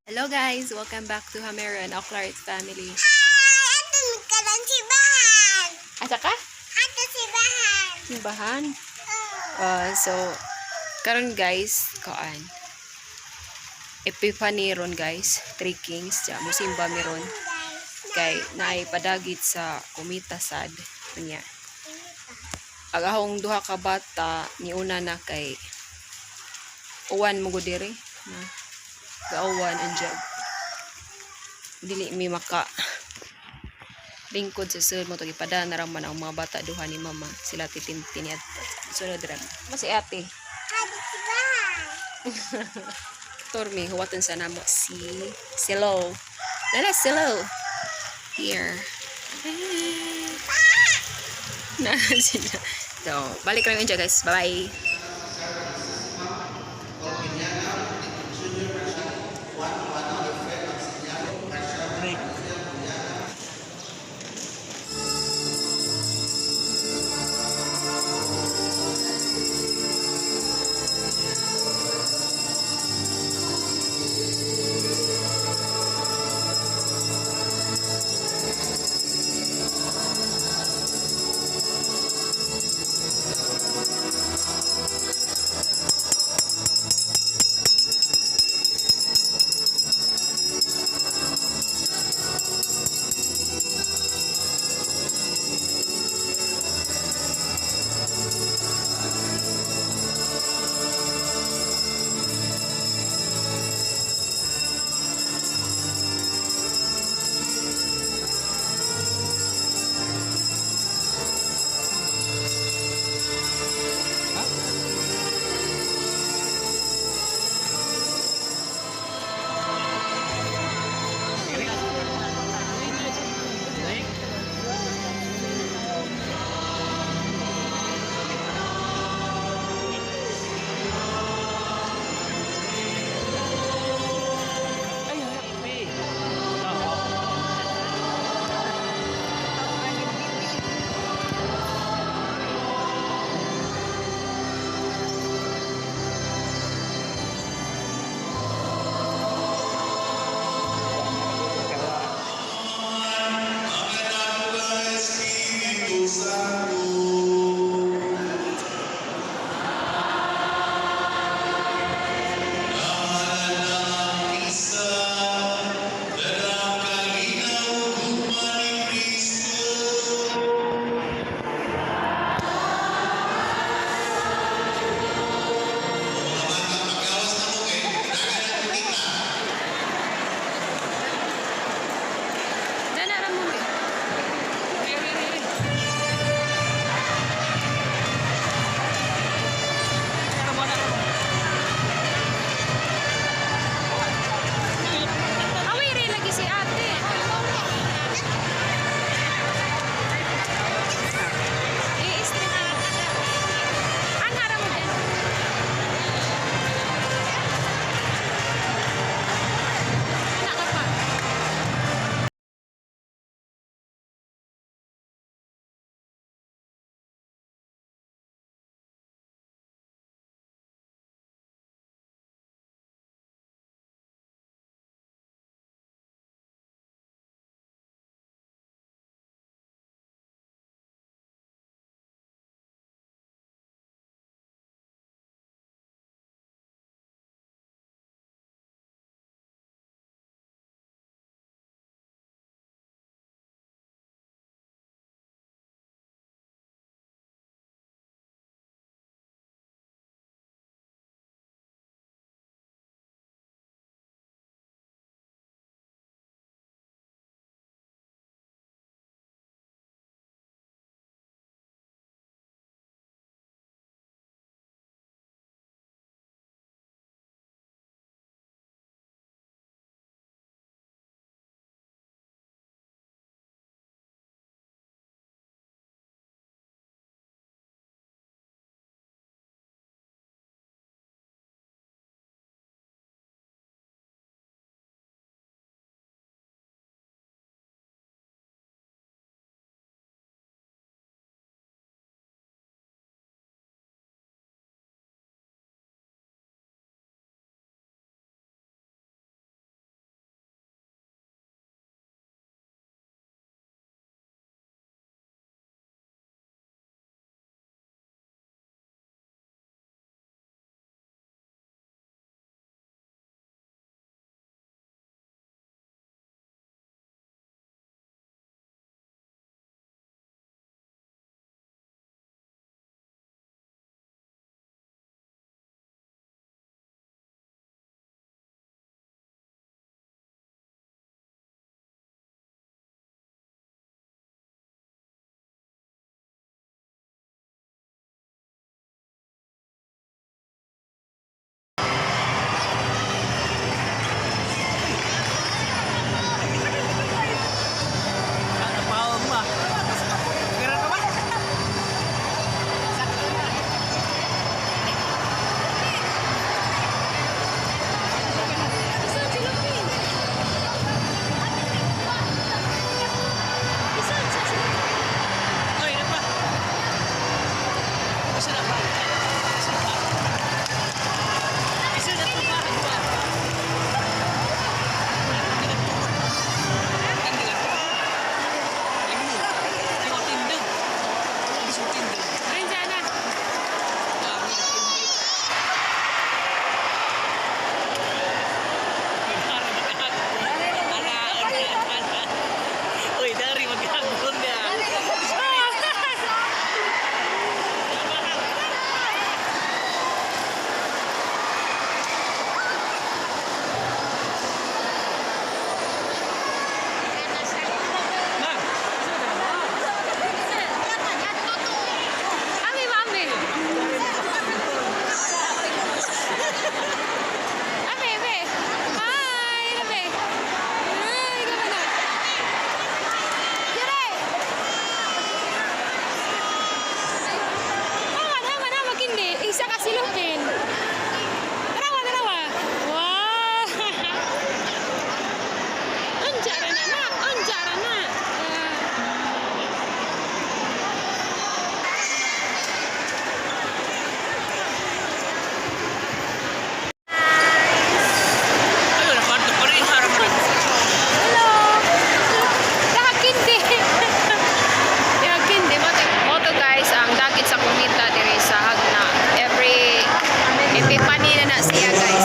Hello guys! Welcome back to Hamera and Oclarit family. Ato nagkaroon si Bahan. Asa ka? Ato si Bahan. Simbahan? So, karon guys, Epiphany ron guys. Three Kings. Diya, musimba meron. Kay, naay padagit sa kumita sad. Kanya. Agahong duha ka bata, ni una na kay uwan mo diri na gaawan anjag. Dili mi maka lingkod sa sulod mo to gipada naraman ang mga bata duha ni mama sila titintin at sunod ra mas ate Ato si Bahan. Tormi huwatan sa namo si Silo Lala Silo here na sila so balik lang yun guys, bye bye. company na na siya guys.